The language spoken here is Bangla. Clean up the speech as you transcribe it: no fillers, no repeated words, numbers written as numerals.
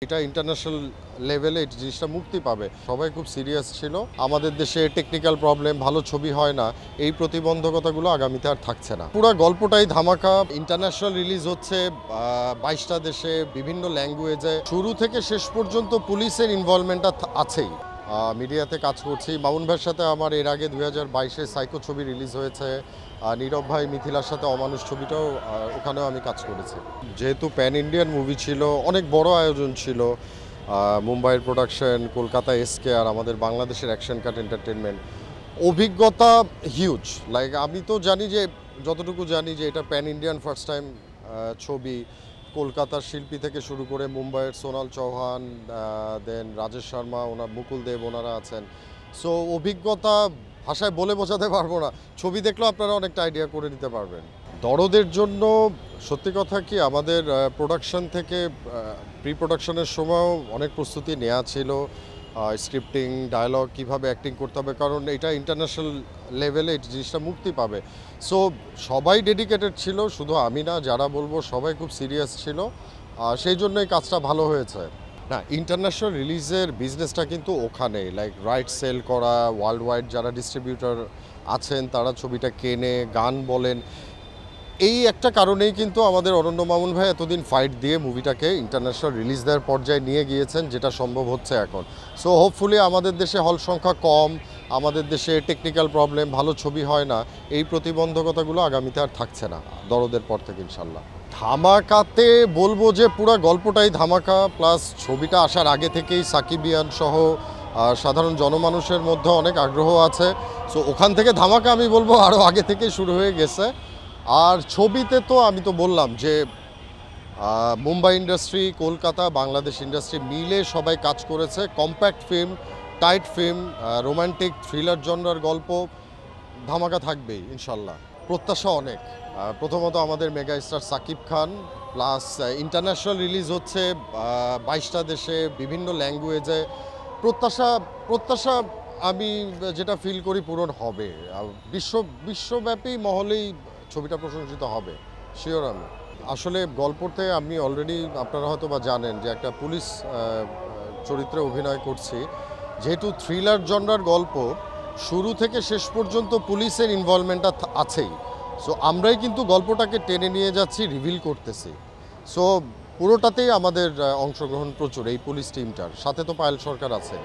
এটা ইন্টারন্যাশনাল লেভেলে এই জিনিসটা মুক্তি পাবে। সবাই খুব সিরিয়াস ছিল। আমাদের দেশে টেকনিক্যাল প্রবলেম, ভালো ছবি হয় না, এই প্রতিবন্ধকতাগুলো আগামীতে আর থাকছে না। পুরো গল্পটাই ধামাকা। ইন্টারন্যাশনাল রিলিজ হচ্ছে 22টা দেশে, বিভিন্ন ল্যাঙ্গুয়েজে। শুরু থেকে শেষ পর্যন্ত পুলিশের ইনভলভমেন্টটা আছেই। মিডিয়াতে কাজ করছি। মামুন ভাইয়ের সাথে আমার এর আগে 2022-এ সাইকো ছবি রিলিজ হয়েছে। নীরব ভাই মিথিলার সাথে অমানুষ ছবিটাও ওখানেও আমি কাজ করেছি। যেহেতু প্যান ইন্ডিয়ান মুভি ছিল, অনেক বড় আয়োজন ছিল। মুম্বাইয়ের প্রোডাকশন, কলকাতা এসকে, আর আমাদের বাংলাদেশের অ্যাকশন কাট এন্টারটেনমেন্ট, অভিজ্ঞতা হিউজ। লাইক আমি তো জানি যে, যতটুকু জানি যে এটা প্যান ইন্ডিয়ান ফার্স্ট টাইম ছবি। কলকাতার শিল্পী থেকে শুরু করে মুম্বাইয়ের সোনাল চৌহান, দেন রাজেশ শর্মা, ওনার মুকুল দেব, ওনারা আছেন। সো অভিজ্ঞতা ভাষায় বলে বোঝাতে পারবো না। ছবি দেখলেও আপনারা অনেকটা আইডিয়া করে নিতে পারবেন। দরদের জন্য সত্যি কথা কি, আমাদের প্রোডাকশন থেকে প্রি প্রোডাকশনের সময়ও অনেক প্রস্তুতি নেওয়া ছিল। স্ক্রিপ্টিং, ডায়লগ, কীভাবে অ্যাক্টিং করতে হবে, কারণ এটা ইন্টারন্যাশনাল লেভেলে এই জিনিসটা মুক্তি পাবে। সো সবাই ডেডিকেটেড ছিল, শুধু আমি না, যারা বলবো সবাই খুব সিরিয়াস ছিল। সেই জন্যই কাজটা ভালো হয়েছে। না, ইন্টারন্যাশনাল রিলিজের বিজনেসটা কিন্তু ওখানে, লাইক রাইট সেল করা, ওয়ার্ল্ড ওয়াইড যারা ডিস্ট্রিবিউটর আছেন তারা ছবিটা কেনে, গান বলেন। এই একটা কারণেই কিন্তু আমাদের অরণ্য মামুন ভাই এতদিন ফাইট দিয়ে মুভিটাকে ইন্টারন্যাশনাল রিলিজ দেওয়ার পর্যায়ে নিয়ে গিয়েছেন, যেটা সম্ভব হচ্ছে এখন। সো হোপফুলি আমাদের দেশে হল সংখ্যা কম, আমাদের দেশে টেকনিক্যাল প্রবলেম, ভালো ছবি হয় না, এই প্রতিবন্ধকতাগুলো আগামীতে আর থাকছে না দরদের পর থেকে ইনশাল্লাহ। ধামাকাতে বলবো যে পুরো গল্পটাই ধামাকা, প্লাস ছবিটা আসার আগে থেকেই সাকিবিয়ান সহ সাধারণ জনমানুষের মধ্যে অনেক আগ্রহ আছে। সো ওখান থেকে ধামাকা আমি বলবো আরও আগে থেকেই শুরু হয়ে গেছে। আর ছবিতে তো আমি তো বললাম যে মুম্বাই ইন্ডাস্ট্রি, কলকাতা, বাংলাদেশ ইন্ডাস্ট্রি মিলে সবাই কাজ করেছে। Compact film, tight film, romantic thriller জনরার গল্প, ধামাকা থাকবেই ইনশাল্লাহ। প্রত্যাশা অনেক। প্রথমত আমাদের mega star Shakib Khan, plus international release হচ্ছে 22টা দেশে, বিভিন্ন ল্যাঙ্গুয়েজে। প্রত্যাশা প্রত্যাশা আমি যেটা ফিল করি পূরণ হবে। বিশ্বব্যাপী মহলেই ছবিটা প্রশংসিত হবে, শিওর আমি। আসলে গল্পতে আমি অলরেডি, আপনারা হয়তো বা জানেন যে একটা পুলিশ চরিত্রে অভিনয় করছি। যেহেতু থ্রিলার জনরার গল্প, শুরু থেকে শেষ পর্যন্ত পুলিশের ইনভলভমেন্টটা আছেই। সো আমরাই কিন্তু গল্পটাকে টেনে নিয়ে যাচ্ছি, রিভিল করতেছি। সো পুরোটাতেই আমাদের অংশগ্রহণ প্রচুর এই পুলিশ টিমটার সাথে। তো পায়েল সরকার আছে।